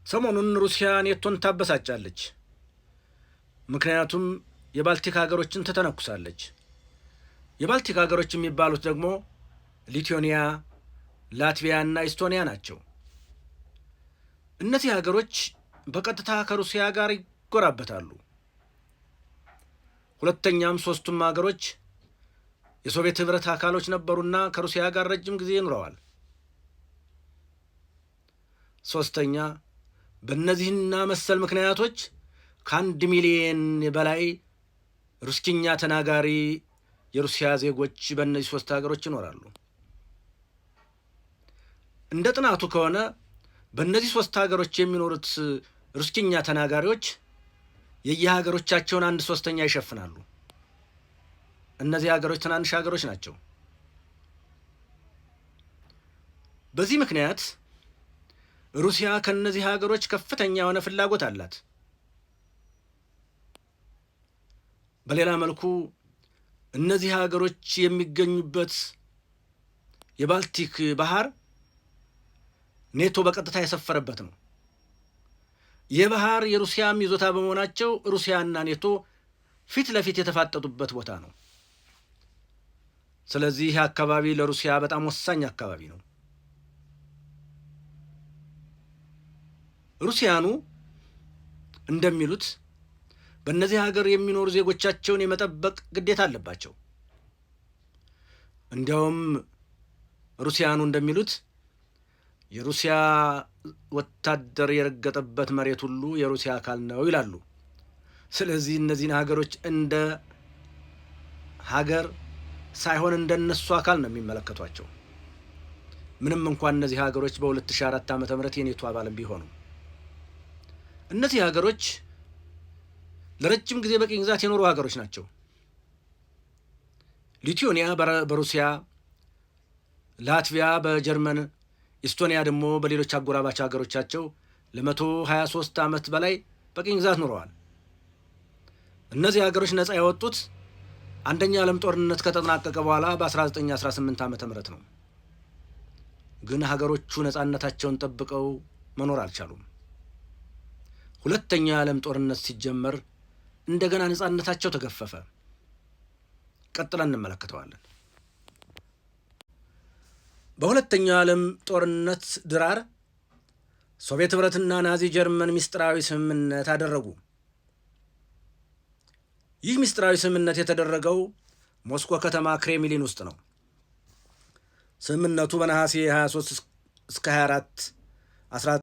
ሰሞኑን ሩሲያ ኔቶን ታበሳጫለች። ምክንያቱም የባልቲክ ሀገሮችን ትተነኩሳለች። የባልቲክ ሀገሮች የሚባሉት ደግሞ ሊቱዌኒያ፣ ላትቪያ እና ኢስቶኒያ ናቸው። እነዚህ ሀገሮች በቀጥታ ከሩሲያ ጋር ይጎራበታሉ። ሁለተኛም ሶስቱም ሀገሮች የሶቪየት ህብረት አካሎች ነበሩና ከሩሲያ ጋር ረጅም ጊዜ ይኖረዋል። ሶስተኛ በእነዚህና መሰል ምክንያቶች ከ1 ሚሊዮን በላይ ሩስኪኛ ተናጋሪ የሩሲያ ዜጎች በእነዚህ ሶስት ሀገሮች ይኖራሉ። እንደ ጥናቱ ከሆነ በእነዚህ ሶስት ሀገሮች የሚኖሩት ሩስኪኛ ተናጋሪዎች የየሀገሮቻቸውን 1/3 ይሸፍናሉ። እነዚህ ሀገሮች ትናንሽ ሀገሮች ናቸው። በዚህ ምክንያት ሩሲያ ከነዚህ ሀገሮች ከፍተኛ የሆነ ፍላጎት አላት። በሌላ መልኩ እነዚህ ሀገሮች የሚገኙበት የባልቲክ ባህር ኔቶ በቀጥታ የሰፈረበት ነው። ይህ ባህር የሩሲያም ይዞታ በመሆናቸው ሩሲያና ኔቶ ፊት ለፊት የተፋጠጡበት ቦታ ነው። ስለዚህ ይህ አካባቢ ለሩሲያ በጣም ወሳኝ አካባቢ ነው። ሩሲያኑ እንደሚሉት በእነዚህ ሀገር የሚኖሩ ዜጎቻቸውን የመጠበቅ ግዴታ አለባቸው። እንዲያውም ሩሲያኑ እንደሚሉት የሩሲያ ወታደር የረገጠበት መሬት ሁሉ የሩሲያ አካል ነው ይላሉ። ስለዚህ እነዚህን ሀገሮች እንደ ሀገር ሳይሆን እንደነሱ አካል ነው የሚመለከቷቸው። ምንም እንኳን እነዚህ ሀገሮች በ2004 ዓ.ም የኔቶ አባልም ቢሆኑ እነዚህ ሀገሮች ለረጅም ጊዜ በቅኝ ግዛት የኖሩ ሀገሮች ናቸው። ሊቱዌኒያ በሩሲያ፣ ላትቪያ በጀርመን፣ ኢስቶኒያ ደግሞ በሌሎች አጎራባች ሀገሮቻቸው ለ123 ዓመት በላይ በቅኝ ግዛት ኖረዋል። እነዚህ ሀገሮች ነፃ የወጡት አንደኛ ዓለም ጦርነት ከተጠናቀቀ በኋላ በ1918 ዓ.ም ነው። ግን ሀገሮቹ ነፃነታቸውን ጠብቀው መኖር አልቻሉም። ሁለተኛው የዓለም ጦርነት ሲጀመር እንደገና ነፃነታቸው ተገፈፈ። ቀጥለን እንመለከተዋለን። በሁለተኛው ዓለም ጦርነት ድራር ሶቪየት ህብረትና ናዚ ጀርመን ምስጢራዊ ስምምነት አደረጉ። ይህ ምስጢራዊ ስምምነት የተደረገው ሞስኮ ከተማ ክሬምሊን ውስጥ ነው። ስምምነቱ በነሐሴ 23 እስከ 24